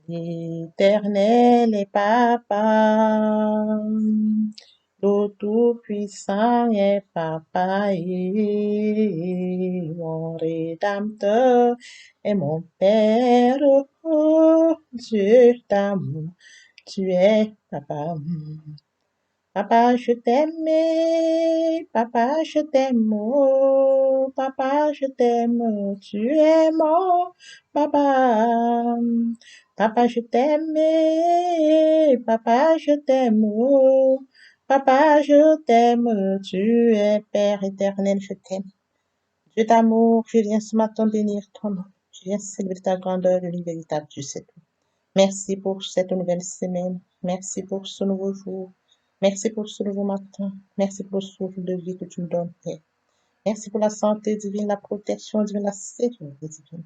Éternel et Papa, le Tout-Puissant est Papa et mon Rédempteur et mon Père, oh Dieu d'amour, tu es Papa. Papa, je t'aime, papa, je t'aime, oh, papa, je t'aime, tu es mon papa. Papa, je t'aime, papa, je t'aime, oh, papa, je t'aime, tu es Père éternel, je t'aime. Dieu d'amour, je viens ce matin bénir ton nom. Je viens célébrer ta grandeur et véritable, tu sais tout. Merci pour cette nouvelle semaine. Merci pour ce nouveau jour. Merci pour ce nouveau matin. Merci pour le souffle de vie que tu me donnes, Père. Merci pour la santé divine, la protection divine, la sécurité divine.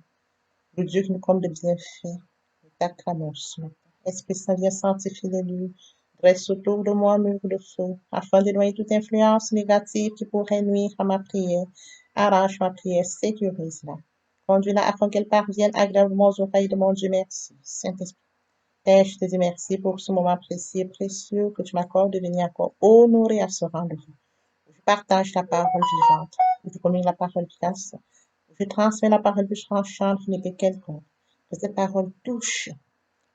Le Dieu qui nous comble de bienfaits. Nous t'acclamons ce matin. Esprit Saint, viens sanctifier les lieux. Dresse autour de moi un mur de feu, afin d'éloigner toute influence négative qui pourrait nuire à ma prière. Arrache ma prière, sécurise-la. Conduis-la afin qu'elle parvienne agréablement aux oreilles de mon Dieu. Merci, Saint-Esprit. Père, je te dis merci pour ce moment précieux et précieux que tu m'accordes de venir encore honorer à ce rendez-vous. Je partage ta parole vivante. Je communique la parole efficace. Je transmets la parole plus tranchante qui n'est que quelconque. Que ces paroles touchent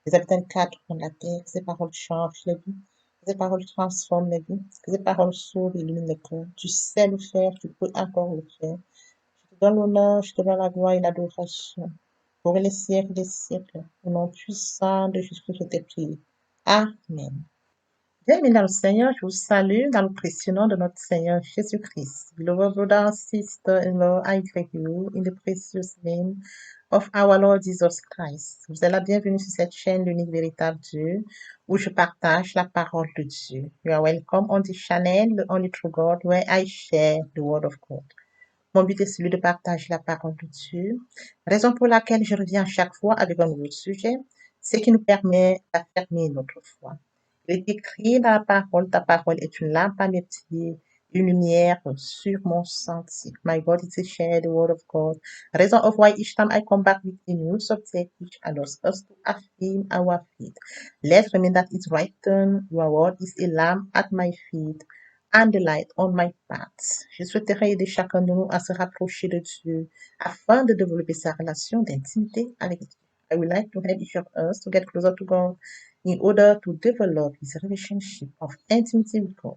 les habitants de quatre coins de la terre. Que ces paroles changent les vies. Que ces paroles transforment les vies. Que ces paroles sauvent et illuminent les cœurs. Tu sais le faire, tu peux encore le faire. Je te donne l'honneur, je te donne la gloire et l'adoration pour les siècles des siècles. Au nom puissant de Jésus, je t'ai prié. Amen. Bien-aimés dans le Seigneur, je vous salue dans le précieux nom de notre Seigneur Jésus-Christ. Beloved brother and sister-in-law, I greet you in the precious name of our Lord Jesus Christ. Vous êtes la bienvenue sur cette chaîne l'unique véritable Dieu où je partage la parole de Dieu. You are welcome on this channel, the only true God, where I share the word of God. Mon but est celui de partager la parole de Dieu, raison pour laquelle je reviens chaque fois avec un nouveau sujet, ce qui nous permet d'affirmer notre foi. Il est écrit dans la parole, ta parole est une lampe à mes pieds, une lumière sur mon sentier. My God is to share the word of God. Reason of why each time I come back with a new subject which allows us to affirm our faith. Let's remember that it's written, your word is a lamp at my feet and the light on my path. Je souhaiterais aider chacun de nous à se rapprocher de Dieu afin de développer sa relation d'intimité avec Dieu. I would like to help each of us to get closer to God in order to develop his relationship of intimacy with God.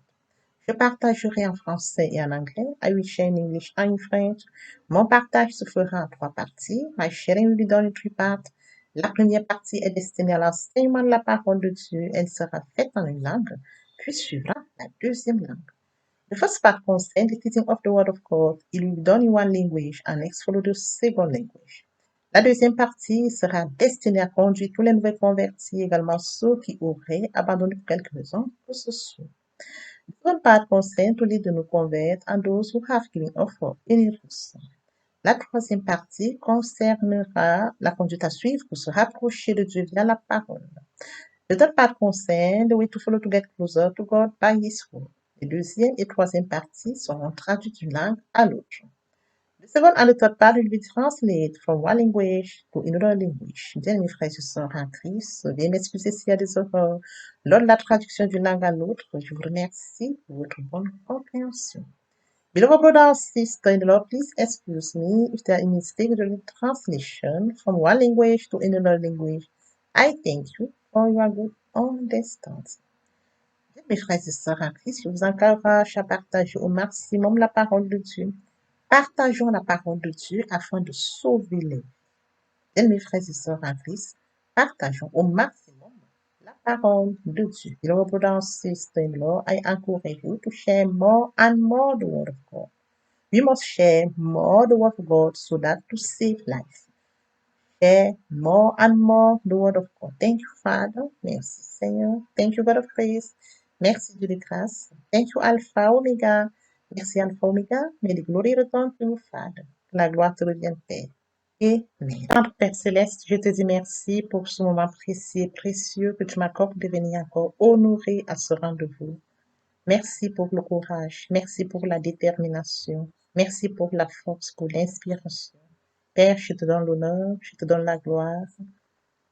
Je partagerai en français et en anglais. I will share in English and in French. Mon partage se fera en trois parties. My sharing will be done in three parts. La première partie est destinée à l'enseignement de la parole de Dieu. Elle sera faite en une langue, puis suivra la deuxième langue. The first part concerns the teaching of the Word of God. It will be done in one language and next follow the second language. La deuxième partie sera destinée à conduire tous les nouveaux convertis, également ceux qui auraient abandonné pour quelque raison que ce soit. The second part concerns to lead the new converts and those who have given up for any reason. La troisième partie concernera la conduite à suivre pour se rapprocher de Dieu via la parole. The third part concerns the way to follow to get closer to God by His word. Les deuxième et troisième parties seront traduites d'une langue à l'autre. The second and the third part will be translated from one language to another language. Bien, mes frères et sœurs en Christ, veuillez m'excuser s'il y a des erreurs lors de la traduction d'une langue à l'autre. Je vous remercie pour votre bonne compréhension. Beloved brother and sister in the Lord, please excuse me if there are mistakes during the translation from one language to another language. I thank you for your good understanding. Bien, mes frères et sœurs en Christ, je vous encourage à partager au maximum la parole de Dieu. Partageons la parole de Dieu afin de sauver les vies. Bien, mes frères et sœurs en Christ, partageons au maximum la parole de Dieu. Beloved brother and sister-in-law, I encourage you to share more and more the word of God. We must share more the word of God so that to save life. Share more and more the word of God. Thank you, Father. Merci, Seigneur. Thank you, God of praise. Merci, Dieu de grâce. Thank you, Alpha, Omega. Merci, Alpha, Omega. May the glory return to you, Father. Que la gloire te revienne, Père. Amen. Père Céleste, je te dis merci pour ce moment précieux et précieux que tu m'accordes de venir encore honorer à ce rendez-vous. Merci pour le courage. Merci pour la détermination. Merci pour la force, pour l'inspiration. Père, je te donne l'honneur, je te donne la gloire.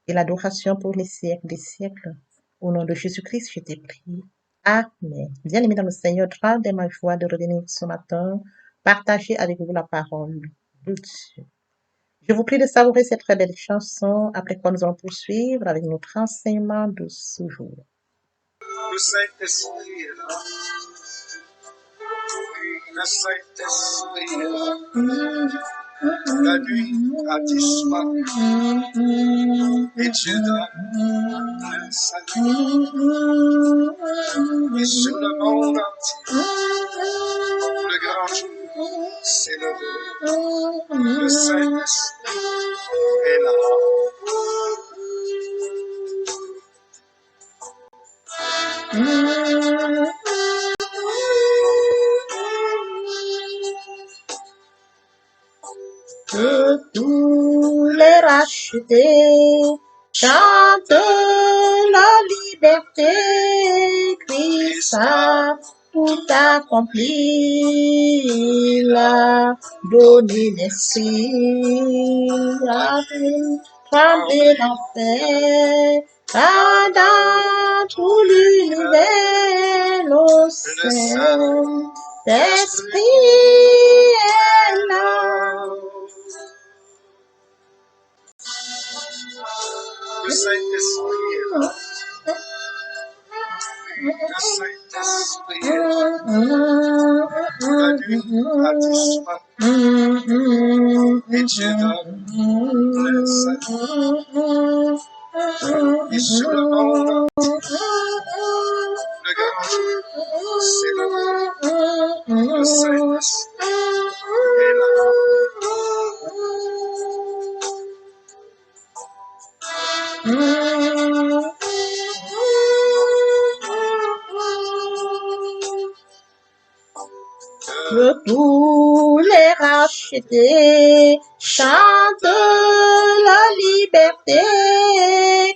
et l'adoration pour les siècles des siècles. Au nom de Jésus-Christ, je t'ai prié. Amen. Bien-aimés dans le Seigneur, grande est ma joie de revenir ce matin, partager avec vous la parole de Dieu. Je vous prie de savourer cette très belle chanson, après quoi nous allons poursuivre avec notre enseignement de ce jour. Le Saint-Esprit est là. Le Saint-Esprit est là. La nuit a disparu et Dieu donne le salut. Et sur le monde entier, le grand jour s'est levé. Le Saint-Esprit est là. Que tous les rachetés chantent la liberté, Christ a tout accompli, il a donné l'esprit, a fait trembler l'enfer, car dans tout l'univers, le Saint-Esprit est là. Le Saint-Esprit est là. Le Saint-Esprit est là. La nuit a disparu et Dieu donne le salut. Et sur le monde entier, le grand jour s'est levé. Le Saint-Esprit est là. Que tous les rachetés chantent la liberté,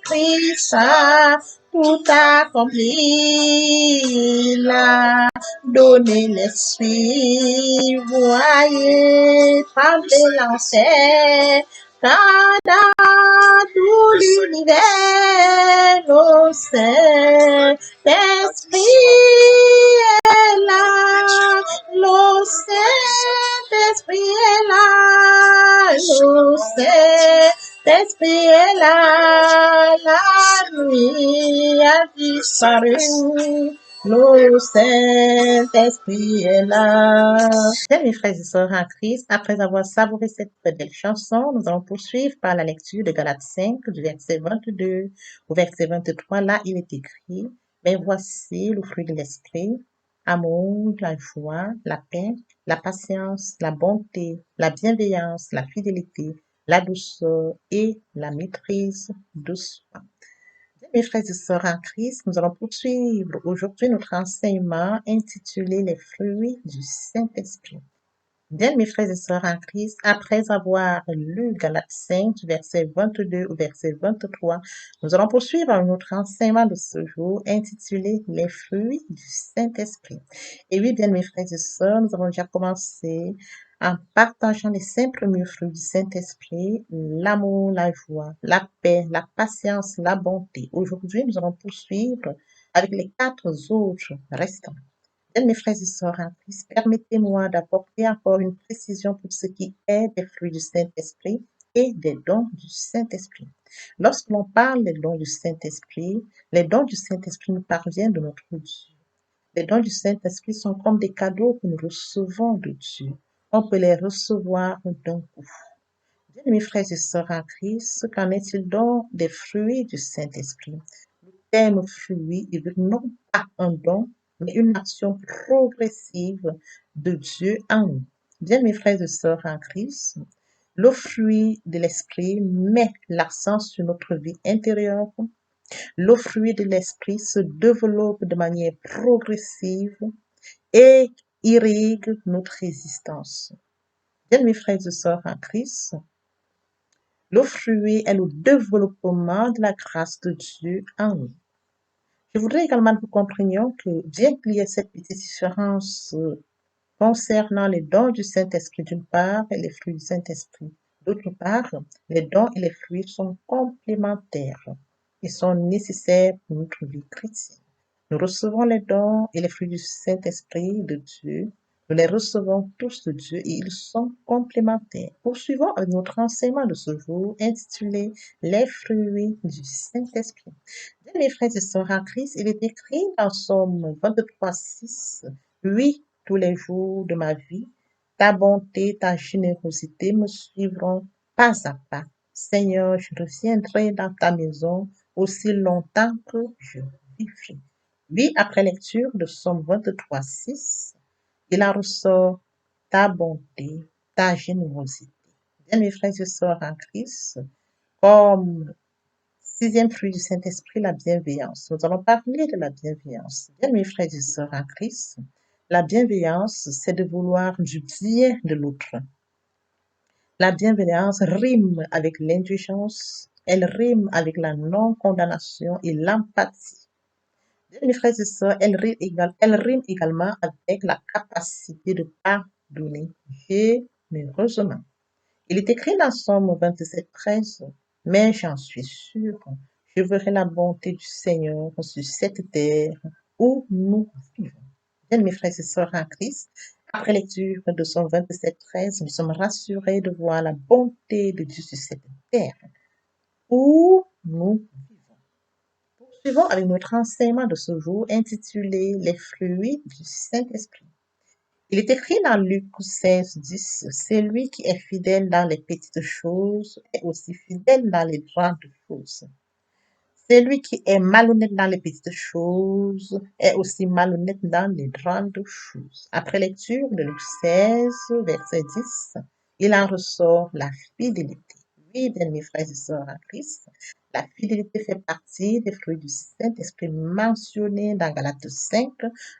Christ a tout accompli, il a donné l'esprit, voyez trembler l'enfer, car dans tout l'univers, le Saint-Esprit est là. Le Saint-Esprit est là, le Saint-Esprit est là, la nuit a disparu, le Saint-Esprit est là. Bien, mes frères et sœurs en Christ, après avoir savouré cette belle chanson, nous allons poursuivre par la lecture de Galates 5, du verset 22 au verset 23. Là, il est écrit, mais voici le fruit de l'esprit, amour, la joie, la paix, la patience, la bonté, la bienveillance, la fidélité, la douceur et la maîtrise de soi. Mes frères et sœurs en Christ, nous allons poursuivre aujourd'hui notre enseignement intitulé Les fruits du Saint-Esprit. Bien, mes frères et sœurs en Christ, après avoir lu Galates 5, verset 22 au verset 23, nous allons poursuivre notre enseignement de ce jour intitulé Les fruits du Saint-Esprit. Et oui, bien, mes frères et sœurs, nous avons déjà commencé en partageant les 5 premiers fruits du Saint-Esprit, l'amour, la joie, la paix, la patience, la bonté. Aujourd'hui, nous allons poursuivre avec les 4 autres restants. Bien, mes frères et sœurs en Christ, permettez-moi d'apporter encore une précision pour ce qui est des fruits du Saint-Esprit et des dons du Saint-Esprit. Lorsque l'on parle des dons du Saint-Esprit, les dons du Saint-Esprit nous parviennent de notre Dieu. Les dons du Saint-Esprit sont comme des cadeaux que nous recevons de Dieu. On peut les recevoir d'un coup. Bien, mes frères et sœurs en Christ, qu'en est-il donc des fruits du Saint-Esprit? Le terme fruit est non pas un don, mais une action progressive de Dieu en nous. Bien, mes frères et sœurs en Christ, le fruit de l'esprit met l'accent sur notre vie intérieure. Le fruit de l'esprit se développe de manière progressive et irrigue notre existence. Bien, mes frères et sœurs en Christ, le fruit est le développement de la grâce de Dieu en nous. Je voudrais également que nous comprenions que bien qu'il y ait cette petite différence concernant les dons du Saint-Esprit d'une part et les fruits du Saint-Esprit D'autre part, les dons et les fruits sont complémentaires. Ils sont nécessaires pour notre vie chrétienne. Nous recevons les dons et les fruits du Saint-Esprit de Dieu. Nous les recevons tous de Dieu et ils sont complémentaires. Poursuivons avec notre enseignement de ce jour intitulé Les fruits du Saint-Esprit. Bien, mes frères et sœurs en Christ, il est écrit dans Somme 23:6, oui, tous les jours de ma vie, ta bonté, ta générosité me suivront pas à pas. Seigneur, je reviendrai dans ta maison aussi longtemps que je vivrai. Oui, après lecture de Somme 23:6, il en ressort ta bonté, ta générosité. Bien, mes frères et sœurs en Christ, comme sixième fruit du Saint-Esprit, la bienveillance. Nous allons parler de la bienveillance. Bien, mes frères et sœurs en Christ, la bienveillance, c'est de vouloir du bien de l'autre. La bienveillance rime avec l'indulgence, elle rime avec la non-condamnation et l'empathie. Bien, mes frères et sœurs, elle rime également avec la capacité de pardonner généreusement. Il est écrit dans Somme 27:13, mais j'en suis sûr, je verrai la bonté du Seigneur sur cette terre où nous vivons. Bien, mes frères et sœurs en Christ, après lecture de Somme 27:13, nous sommes rassurés de voir la bonté de Dieu sur cette terre où nous vivons. Poursuivons avec notre enseignement de ce jour intitulé Les fruits du Saint-Esprit. Il est écrit dans Luc 16:10, celui qui est fidèle dans les petites choses est aussi fidèle dans les grandes choses. Celui qui est malhonnête dans les petites choses est aussi malhonnête dans les grandes choses. Après lecture de Luc 16, verset 10, il en ressort la fidélité. Oui, bien mes frères et sœurs en Christ, la fidélité fait partie des fruits du Saint-Esprit mentionnés dans Galates 5,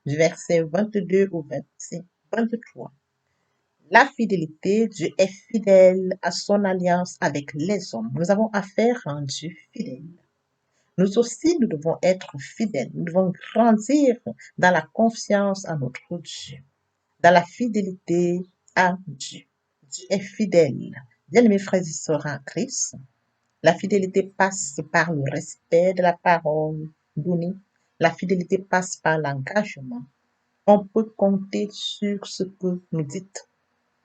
du verset 22 au verset 23. La fidélité, Dieu est fidèle à son alliance avec les hommes. Nous avons affaire à un Dieu fidèle. Nous aussi, nous devons être fidèles. Nous devons grandir dans la confiance à notre Dieu, dans la fidélité à Dieu. Dieu est fidèle. Bien, mes frères et sœurs en Christ, la fidélité passe par le respect de la parole donnée. La fidélité passe par l'engagement. On peut compter sur ce que nous dites.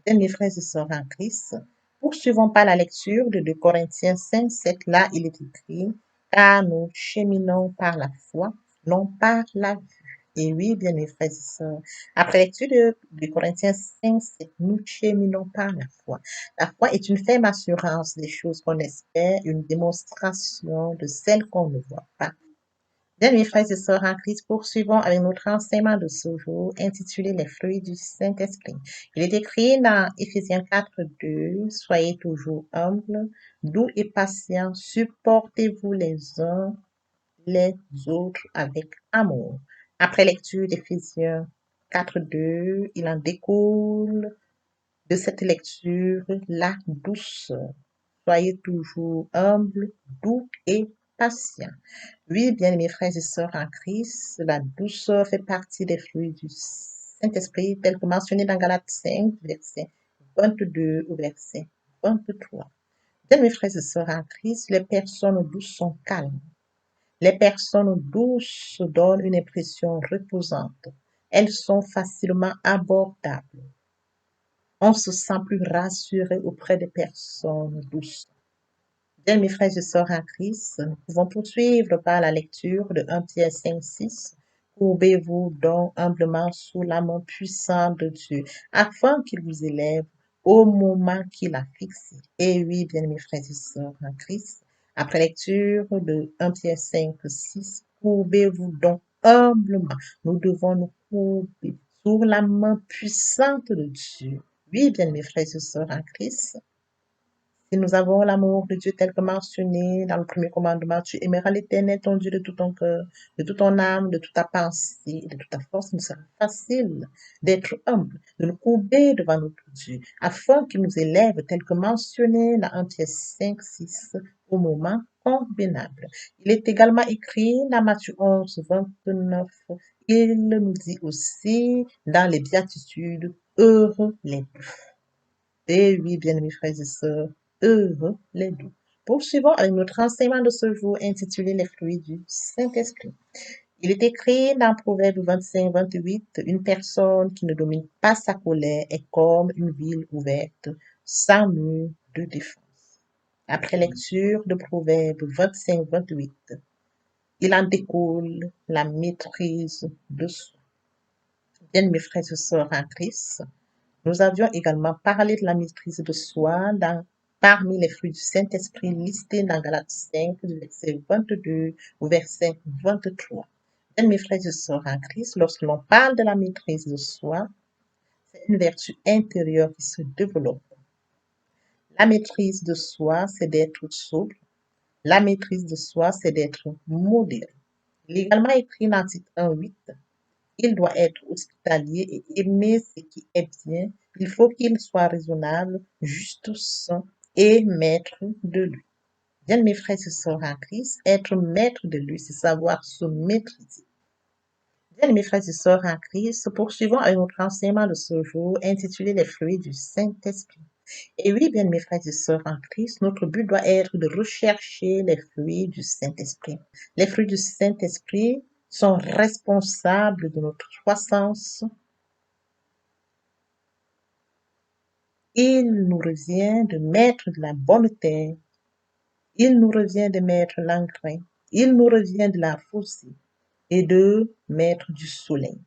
Bien, mes frères et sœurs en Christ, poursuivons par la lecture de 2 Corinthiens 5:7. Là, il est écrit, car nous cheminons par la foi, non par la vue. Et oui, bien, mes frères et sœurs, après lecture de 2 Corinthiens 5:7, nous cheminons par la foi. La foi est une ferme assurance des choses qu'on espère, une démonstration de celles qu'on ne voit pas. Bien, mes frères et sœurs en Christ, poursuivons avec notre enseignement de ce jour intitulé Les fruits du Saint-Esprit. Il est écrit dans Éphésiens 4:2, soyez toujours humbles, doux et patients, supportez-vous les uns les autres avec amour. Après lecture d'Éphésiens 4:2, il en découle de cette lecture la douceur. Soyez toujours humbles, doux et patients. Oui, bien mes frères et sœurs en Christ, la douceur fait partie des fruits du Saint-Esprit, tel que mentionné dans Galates 5, verset 22 au verset 23. Bien mes frères et sœurs en Christ, les personnes douces sont calmes. Les personnes douces donnent une impression reposante. Elles sont facilement abordables. On se sent plus rassuré auprès des personnes douces. Bien, mes frères et sœurs en Christ, nous pouvons poursuivre par la lecture de 1 Pierre 5:6. Courbez-vous donc humblement sous la main puissante de Dieu, afin qu'il vous élève au moment qu'il a fixé. Et oui, bien, mes frères et sœurs en Christ, après lecture de 1 Pierre 5:6, courbez-vous donc humblement. Nous devons nous courber sous la main puissante de Dieu. Oui, bien, mes frères et sœurs en Christ, si nous avons l'amour de Dieu tel que mentionné dans le premier commandement, tu aimeras l'Éternel ton Dieu de tout ton cœur, de toute ton âme, de toute ta pensée, de toute ta force. Il nous sera facile d'être humble, de nous courber devant notre Dieu, afin qu'il nous élève tel que mentionné dans 1 Pierre 5:6 au moment convenable. Il est également écrit dans Matthieu 11:29. Il nous dit aussi dans les béatitudes, heureux les doux. Et oui, bien-aimés frères et sœurs, heureux les doux. Poursuivons avec notre enseignement de ce jour intitulé Les fruits du Saint-Esprit. Il est écrit dans Proverbe 25-28, une personne qui ne domine pas sa colère est comme une ville ouverte, sans mur de défense. Après lecture de Proverbe 25-28, il en découle la maîtrise de soi. Bien, mes frères et sœurs en Christ, nous avions également parlé de la maîtrise de soi parmi les fruits du Saint-Esprit listés dans Galates 5, du verset 22 au verset 23. Bien, mes frères et sœurs en Christ, lorsque l'on parle de la maîtrise de soi, c'est une vertu intérieure qui se développe. La maîtrise de soi, c'est d'être souple. La maîtrise de soi, c'est d'être modéré. Il est également écrit dans Tite 1:8, il doit être hospitalier et aimer ce qui est bien. Il faut qu'il soit raisonnable, juste, saint et maître de lui. Bien, mes frères et sœurs en Christ, être maître de lui, c'est savoir se maîtriser. Bien, mes frères et sœurs en Christ, poursuivons avec notre enseignement de ce jour intitulé Les fruits du Saint-Esprit. Et oui, bien, mes frères et sœurs en Christ, notre but doit être de rechercher les fruits du Saint-Esprit. Les fruits du Saint-Esprit sont responsables de notre croissance. Il nous revient de mettre de la bonne terre. Il nous revient de mettre l'engrais. Il nous revient de l'arroser et de mettre du soleil.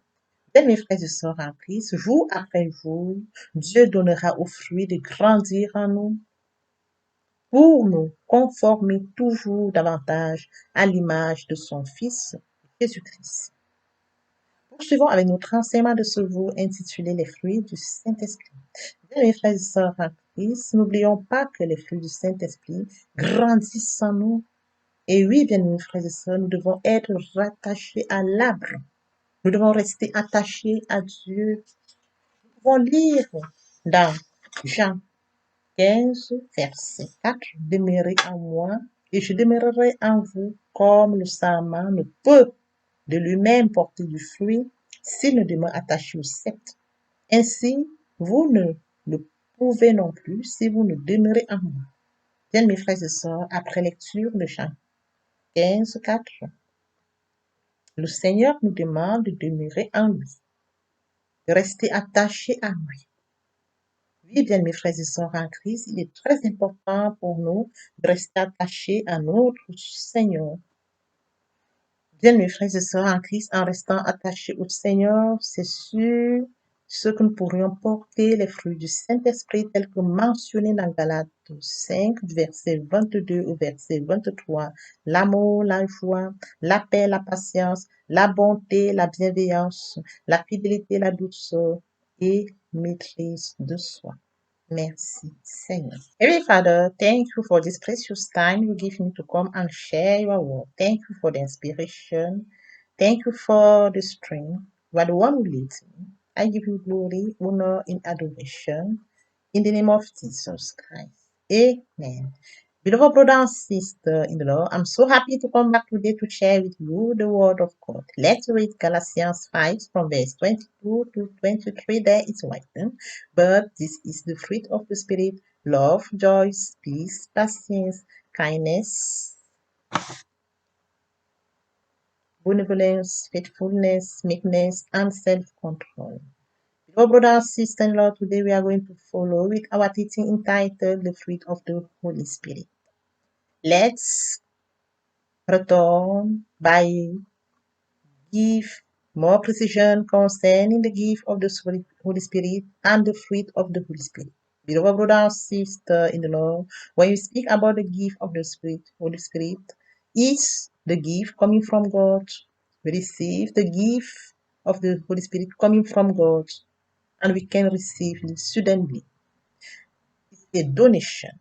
Bien, mes frères et sœurs en Christ, jour après jour, Dieu donnera aux fruits de grandir en nous pour nous conformer toujours davantage à l'image de son Fils, Jésus-Christ. Poursuivons avec notre enseignement de ce jour intitulé Les fruits du Saint-Esprit. Bien, mes frères et sœurs en Christ, n'oublions pas que les fruits du Saint-Esprit grandissent en nous. Et oui, bien, mes frères et sœurs, nous devons être rattachés à l'arbre. Nous devons rester attachés à Dieu. Nous pouvons lire dans Jean 15, verset 4, demeurez en moi et je demeurerai en vous, comme le sarment ne peut de lui-même porter du fruit s'il ne demeure attaché au sceptre. Ainsi, vous ne le pouvez non plus si vous ne demeurez en moi. Bien, mes frères et sœurs, après lecture de Jean 15, 4, le Seigneur nous demande de demeurer en lui, de rester attaché à lui. Oui, bien, mes frères et sœurs en Christ, il est très important pour nous de rester attachés à notre Seigneur. Bien, mes frères et sœurs en Christ, en restant attachés au Seigneur, c'est sûr ce que nous pourrions porter les fruits du Saint-Esprit tels que mentionnés dans Galates 5, du verset 22 au verset 23. L'amour, la joie, la paix, la patience, la bonté, la bienveillance, la fidélité, la douceur et maîtrise de soi. Merci, Seigneur. Heavenly Father, thank you for this precious time you give me to come and share your word. Thank you for the inspiration. Thank you for the strength. You are the one who leads me. I give you glory, honor, and adoration in the name of Jesus Christ. Amen. Beloved brother and sister in the Lord, I'm so happy to come back today to share with you the word of God. Let's read Galatians 5 from verse 22 to 23. There it's written, but this is the fruit of the Spirit, love, joy, peace, patience, kindness, benevolence, faithfulness, meekness, and self-control. Beloved brother and sister in the Lord, today we are going to follow with our teaching entitled The Fruit of the Holy Spirit. Let's return by give more precision concerning the gift of the Holy Spirit and the fruit of the Holy Spirit. Beloved brother and sister in the Lord, when you speak about the gift of the Spirit, Holy Spirit, is the gift coming from God. We receive the gift of the Holy Spirit coming from God, and we can receive it suddenly. It's a donation.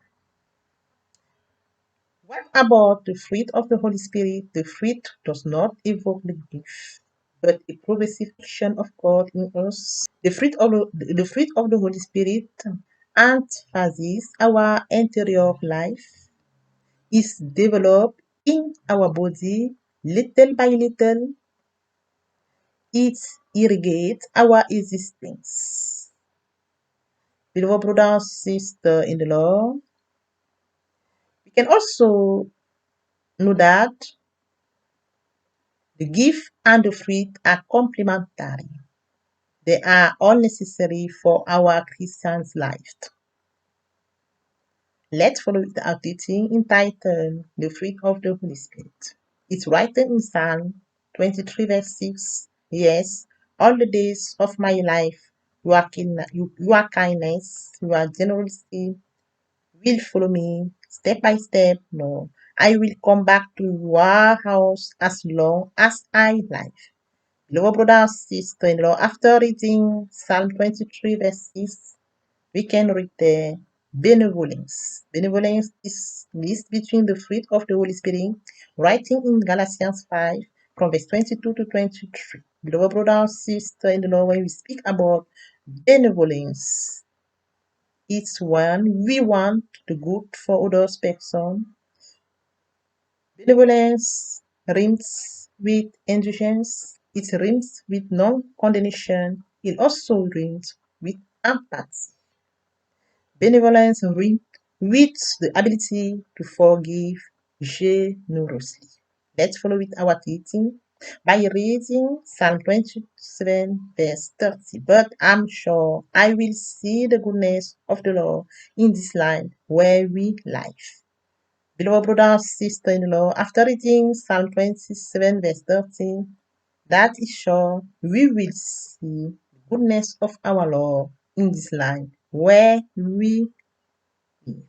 What about the fruit of the Holy Spirit? The fruit does not evoke the gift, but a progressive action of God in us. The fruit of the Holy Spirit emphasizes our interior life, is developed in our body little by little. It irrigates our existence. Beloved brother and sister in the Lord, We can also know that the gift and the fruit are complementary. They are all necessary for our Christian's life. Let's follow our teaching entitled The Fruit of the Holy Spirit. It's written in Psalm 23, verse 6. Yes, all the days of my life, your kindness, your generosity will follow me step by step. No, I will come back to your house as long as I live. Beloved brothers, sister-in-law, after reading Psalm 23, verse 6, we can read the benevolence. Benevolence is list between the fruit of the Holy Spirit, writing in Galatians 5 from verse 22 to 23. Beloved brothers, sister-in-law, when we speak about benevolence, it's when we want the good for others person. Benevolence rhymes with indulgence. It rhymes with non-condemnation. It also rhymes with empathy. Benevolence rhymes with the ability to forgive generously. Let's follow with our teaching by reading Psalm 27, verse 30. But I'm sure I will see the goodness of the Lord in this land where we live. Beloved brother, sister-in-law, after reading Psalm 27, verse 13, that is sure we will see the goodness of our Lord in this land where we live.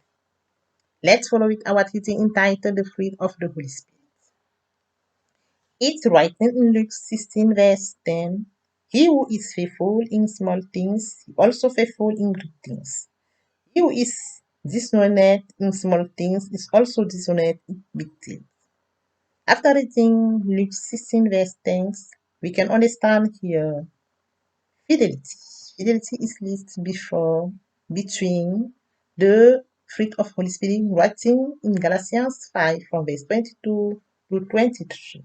Let's follow with our teaching entitled The Fruit of the Holy Spirit. It's written in Luke 16, verse 10. He who is faithful in small things, is also faithful in great things. He who is dishonored in small things is also dishonored in big things. After reading Luke 16, verse 10, we can understand here fidelity. Fidelity is listed between the fruit of Holy Spirit, writing in Galatians 5 from verse 22 to 23.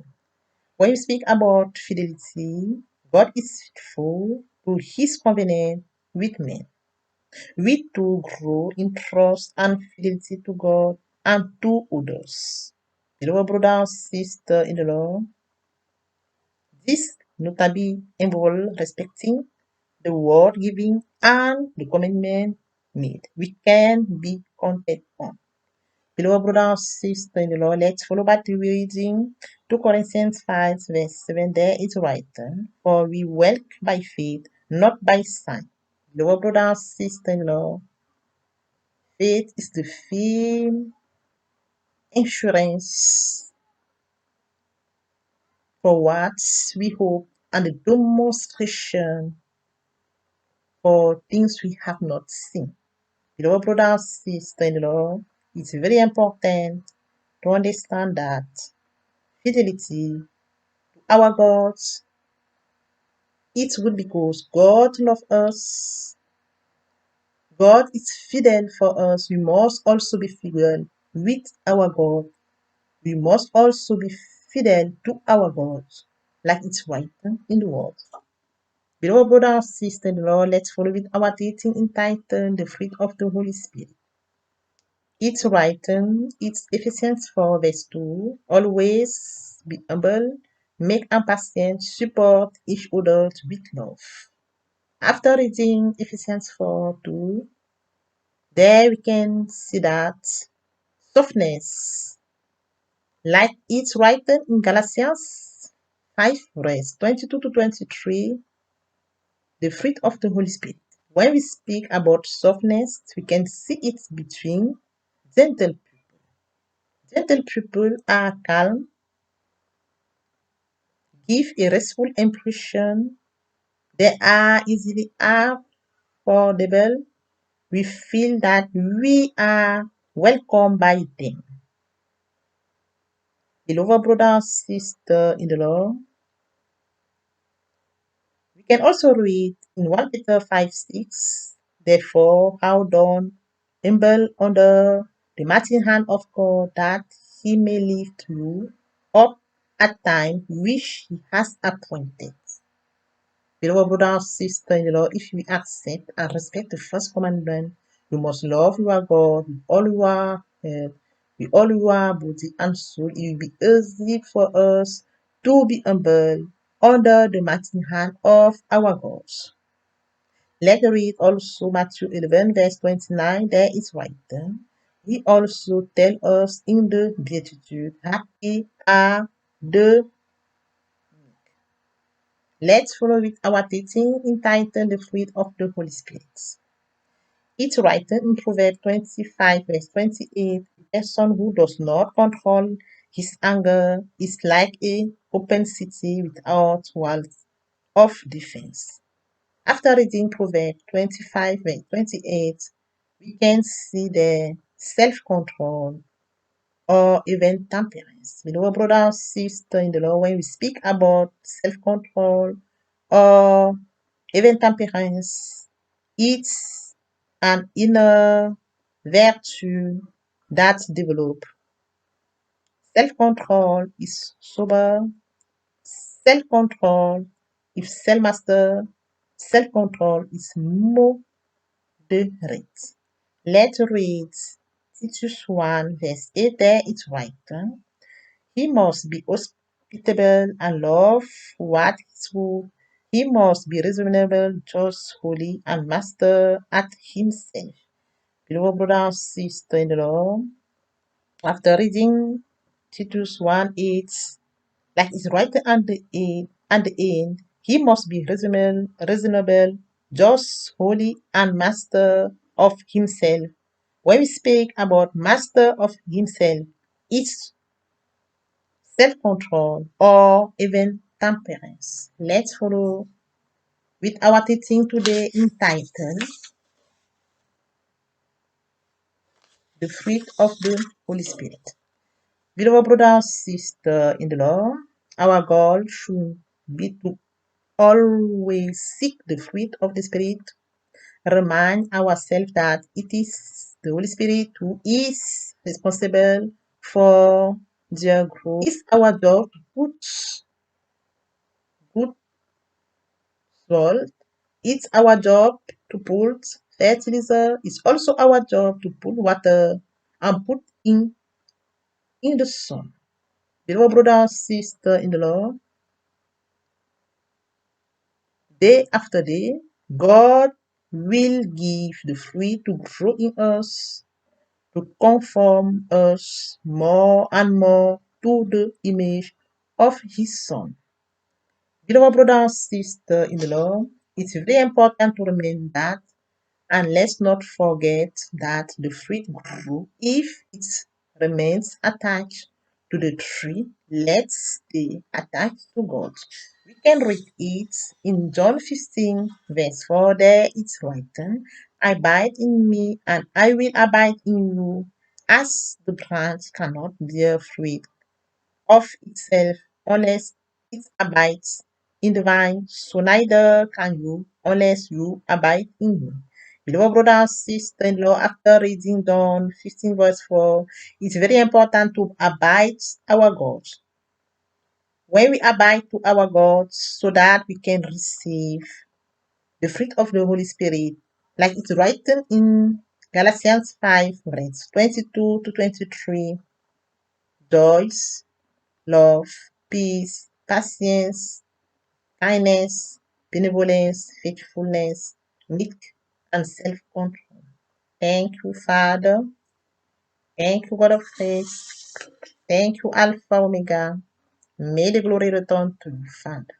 When we speak about fidelity, God is faithful to his covenant with men. We too grow in trust and fidelity to God and to others. Beloved brother and sister in the Lord, this notably involves respecting the word given and the commitment made. We can be counted on. Beloved brother and sister in the Lord, let's follow back the reading 2 Corinthians 5, verse 7. There is written, for we walk by faith, not by sight. Beloved brother and sister in the Lord, faith is the firm insurance for what we hope and the demonstration for things we have not seen. Beloved brothers, sister-in-law, it's very important to understand that fidelity to our God, it's good because God loves us. God is fidel for us. We must also be fidel with our God. We must also be fidel to our God, like it's written in the word. Beloved brothers, sister-in-law, let's follow with our teaching entitled The Fruit of the Holy Spirit. It's written, it's Ephesians 4 verse 2. Always be humble, make impatient, support each other with love. After reading Ephesians 4 2, there we can see that softness, like it's written in Galatians 5 verse 22 to 23, the fruit of the Holy Spirit. When we speak about softness, we can see it between gentle people. Gentle people are calm, give a restful impression. They are easily affordable. We feel that we are welcomed by them. Beloved brother, sister in the Lord, we can also read in 1 Peter 5 6, therefore, how done, humble under the mighty hand of God, that he may lift you up at time which he has appointed. Beloved brother, sister in the Lord, if we accept and respect the first commandment, you must love your God with all your heart, with with all your body and soul. It will be easy for us to be humble under the mighty hand of our God. Let's read also Matthew 11, verse 29. There is written. He also tell us in the Beatitude, happy are the. Let's follow with our teaching entitled The Fruit of the Holy Spirit. It's written in Proverbs 25, verse 28. A person who does not control his anger is like an open city without walls of defense. After reading Proverbs 25, verse 28, we can see the self-control or even temperance. Beloved brother and sister in the Lord, when we speak about self-control or even temperance, it's an inner virtue that develop. Self-control is sober, self-control is self-master, self-control is moderate. Let's read Titus 1 verse 8 there it's right. He must be hospitable and love what is good. He must be reasonable, just, holy, and master at himself. Beloved brother and sister in the Lord, after reading Titus 1 8, like it's right at the end, he must be reasonable, just, holy, and master of himself. When we speak about master of himself, it's self-control, or even temperance. Let's follow with our teaching today entitled The Fruit of the Holy Spirit. Beloved brother and sister in the Lord, our goal should be to always seek the fruit of the Spirit, remind ourselves that it is the Holy Spirit who is responsible for their growth. It's our job to put good soil. It's our job to put fertilizer. It's also our job to put water and put in the sun. Beloved brother and sister in the Lord, day after day, God will give the fruit to grow in us, to conform us more and more to the image of His Son. Beloved brother and sister in the Lord, it's very important to remember that. And let's not forget that the fruit grew if it remains attached to the tree. Let's stay attached to God. We can read it in John 15, verse 4. There it's written, abide in me, and I will abide in you, as the branch cannot bear fruit of itself unless it abides in the vine, so neither can you unless you abide in me. Beloved brother and sister in law, after reading John 15, verse 4, it's very important to abide our God. When we abide to our God, so that we can receive the fruit of the Holy Spirit, like it's written in Galatians 5, verse 22 to 23, joy, love, peace, patience, kindness, benevolence, faithfulness, meek, and self control. Thank you, Father. Thank you, God of grace. Thank you, Alpha Omega. May the glory return to you, Father.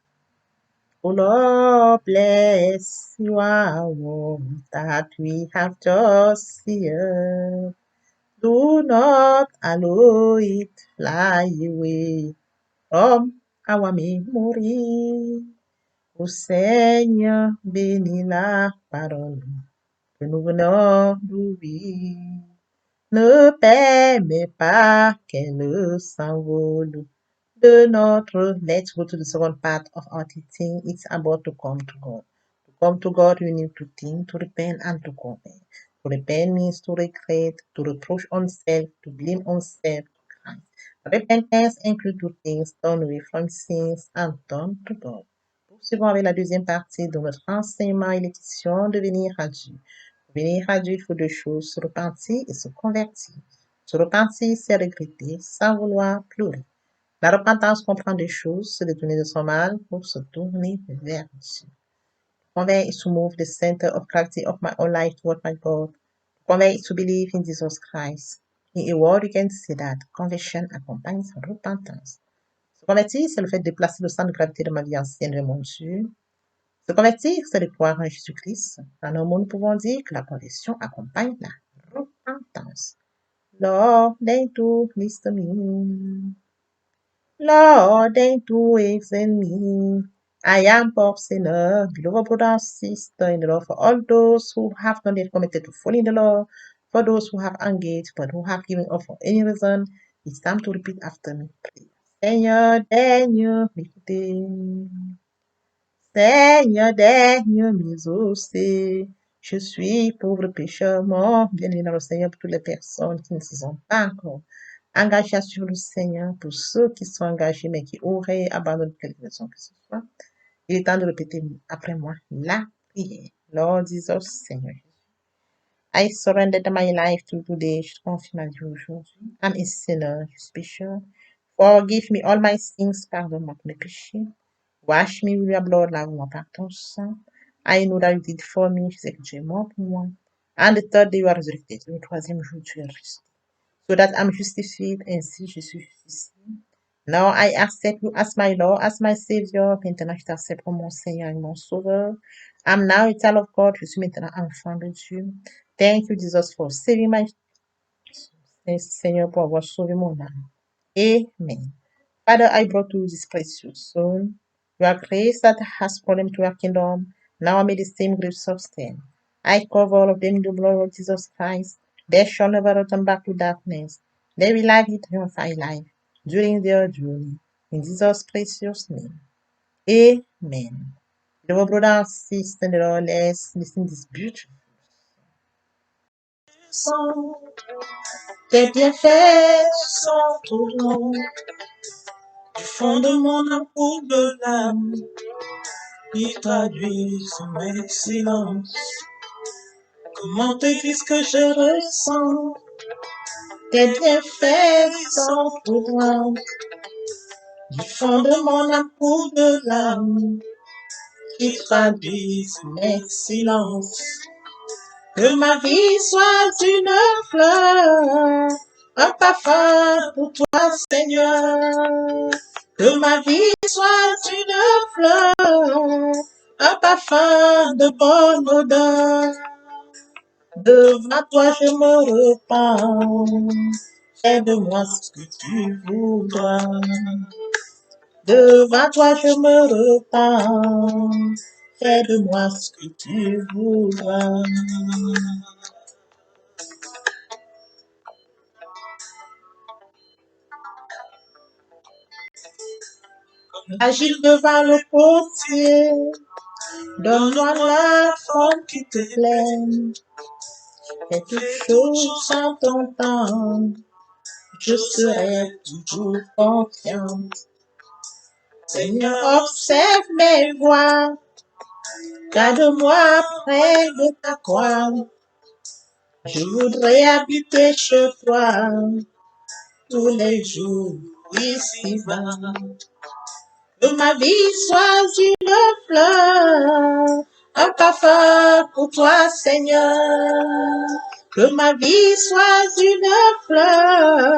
O Lord, bless your word that we have just heard. Do not allow it fly away from our memory. O Seigneur, bénis la parole que nous venons d'ouvrir. Ne permets pas qu'elle s'envole de notre. Let's go to the second part of our teaching. It's about to come to God. To come to God, we need to think, to repent, and to confess. To repent means to regret, to reproach oneself, to blame oneself to Christ. Repentance inclut two things, turn away from sins and turn to God. Poursuivons avec la deuxième partie de notre enseignement et l'édition de venir à Dieu. Pour venir à Dieu, il faut deux choses, se repentir et se convertir. Se repentir, c'est regretter, sans vouloir pleurer. La repentance comprend deux choses, se détourner de son mal pour se tourner vers Dieu. Convert is to move the center of gravity of my own life toward my God. Convert is to believe in Jesus Christ. In a word, you can say that conversion accompagnes repentance. Se convertir, c'est le fait de déplacer le centre de gravité de ma vie ancienne vers mon Dieu. Se convertir, c'est de croire en Jésus-Christ. En un mot, nous pouvons dire que la conversion accompagne la repentance. Lord, they do listen me. Lord, they do examine me. I am poor sinner, beloved brother and sister in the Lord, for all those who have not yet committed to following the law, for those who have engaged but who have given up for any reason, it's time to repeat after me, please. Seigneur, daigne m'écouter. Seigneur, daigne m'exaucer. Je suis pauvre pécheur mort, bien-aimé dans le Seigneur, pour toutes les personnes qui ne se sont pas encore engagées sur le Seigneur, pour ceux qui sont engagés mais qui auraient abandonné quelque raison que ce soit. Il est temps de répéter après moi la prière. Lord Jesus, Seigneur. I surrendered my life to you today. Je te confie ma vie aujourd'hui. I'm a sinner, je suis pécheur. Forgive me all my sins, pardonne-moi tous mes péchés. Wash me with your blood, lave-moi par ton sang. I know that you did for me, je sais que tu es mort pour moi. And the third day you are resurrected. Le troisième jour, tu es ressuscité. So that I'm justified, ainsi je suis justifié. Now I accept you as my Lord, as my Savior. Maintenant, je t'accepte comme mon Seigneur et mon Sauveur. I'm now a child of God. Je suis maintenant enfant de Dieu. Thank you, Jesus, for saving my Seigneur, pour avoir sauvé mon âme. Amen. Father, I brought you this precious soul. Your grace that has brought them to your kingdom. Now may the same grace sustain. I cover all of them in the blood of Jesus Christ. They shall never return back to darkness. They will live eternal life during their journey. In Jesus' precious name. Amen. Dear brother and sister, let's listen to this beautiful song. Tes bienfaits sont trop grands. Du fond de mon amour de l'âme, qui traduit son excellence. Comment te dire ce que je ressens? Tes bienfaits sont trop grands. Du fond de mon amour de l'âme, qui traduit son excellence. Que ma vie soit une fleur, un parfum pour toi, Seigneur. Que ma vie soit une fleur, un parfum de bonne odeur. Devant toi je me repens, fais de moi ce que tu voudras. Devant toi je me repens, fais de moi ce que tu voudras. Agile devant le potier, donne-moi la forme qui te plaît. Fais toutes choses en ton temps, je serai toujours confiante. Seigneur, observe mes voies, garde-moi près de ta croix. Je voudrais habiter chez toi tous les jours ici-bas. Que ma vie soit une fleur, un parfum pour toi, Seigneur. Que ma vie soit une fleur,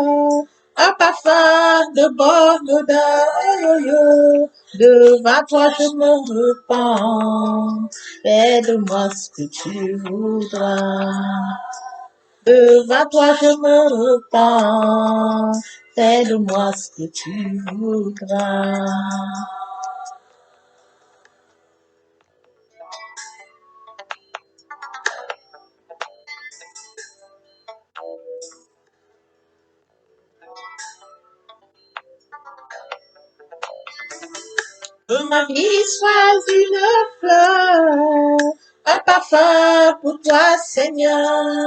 un parfum de bonne odeur. Devant toi je me repens, fais de moi ce que tu voudras. Devant toi je me repens, fais de moi ce que tu voudras. Que ma vie soit une fleur, un parfum pour toi, Seigneur.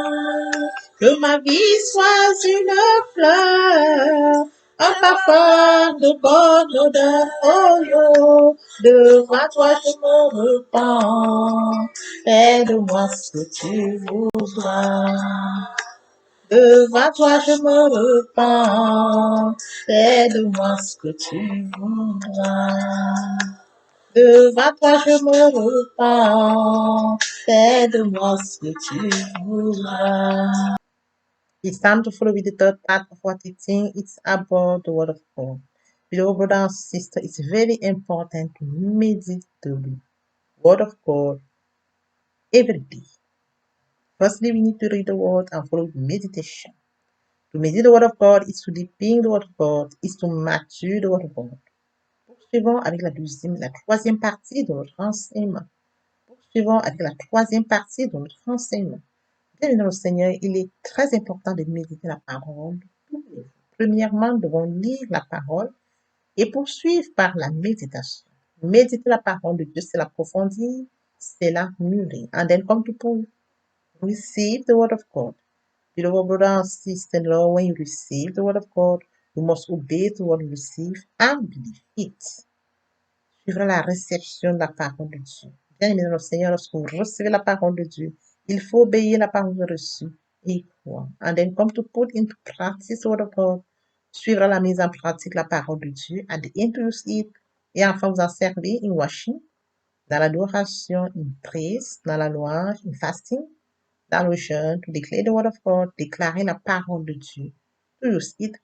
Que ma vie soit une fleur, un parfum de bonne odeur. Oh, oh. Devant toi je me repens, fais de moi ce que tu voudras. Devant toi je me repens, fais de moi ce que tu voudras. Devant toi je me repens, fais de moi ce que tu voudras. It's time to follow with the third part of our teaching. It's about the word of God. Beloved brother and sister, it's very important to meditate the word of God every day. Firstly, we need to read the word and follow the meditation. To méditer the word of God is to deepen the word of God, is to mature the word of God. Poursuivons avec la troisième partie de notre enseignement. Poursuivons avec la troisième partie de notre enseignement. Bien aimé dans le Seigneur, il est très important de méditer la parole tous les jours. Premièrement, nous devons lire la parole et poursuivre par la méditation. Méditer la parole de Dieu, c'est l'approfondir, c'est la mûrir. And then come to receive the word of God. Beloved brother and sister, Lord, when you receive the word of God, you must obey the word you receive and believe it. Suivre la réception de la parole de Dieu. Bien aimé dans le Seigneur, lorsque vous recevez la parole de Dieu, il faut obéir la parole reçue et croire. And then come to put into practice the word of God. Suivre la mise en pratique de la parole de Dieu and introduce it. Et enfin vous en servir in washing, dans l'adoration, in praise, dans la louange, in fasting, dans le jeûne, to declare the word of God, déclarer la parole de Dieu, to use it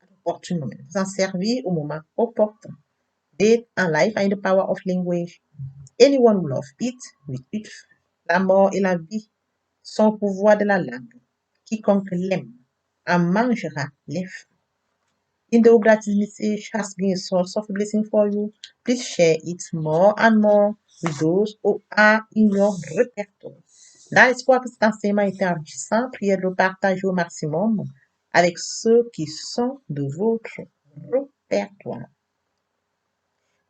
at opportune moment, vous en servir au moment opportun. Death and life are in the power of language. Anyone who loves it will eat. La mort et la vie sont au pouvoir de la langue. Quiconque l'aime en mangera les fruits. In the hope that this message has been a source of blessing for you, please share it more and more with those who are in your répertoire. Dans l'espoir que cet enseignement est enrichissant, priez de le partager au maximum avec ceux qui sont de votre répertoire.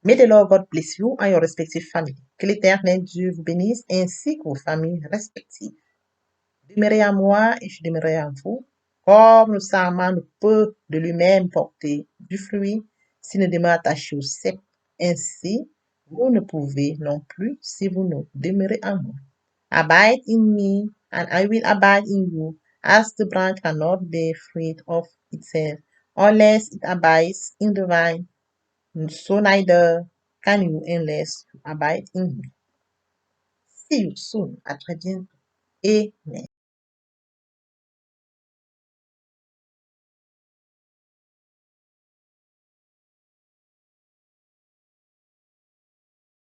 May the Lord God bless you and your respective family. Que l'Éternel Dieu vous bénisse ainsi que vos familles respectives. Demeurez à moi et je demeurerai à vous, comme le sarment ne peut de lui-même porter du fruit s'il ne demeure attaché au cep. Ainsi, vous ne pouvez non plus si vous ne demeurez en moi. Abide in me, and I will abide in you, as the branch cannot bear fruit of itself, unless it abides in the vine. So neither can you unless you abide in me. See you soon. À très bientôt. Amen.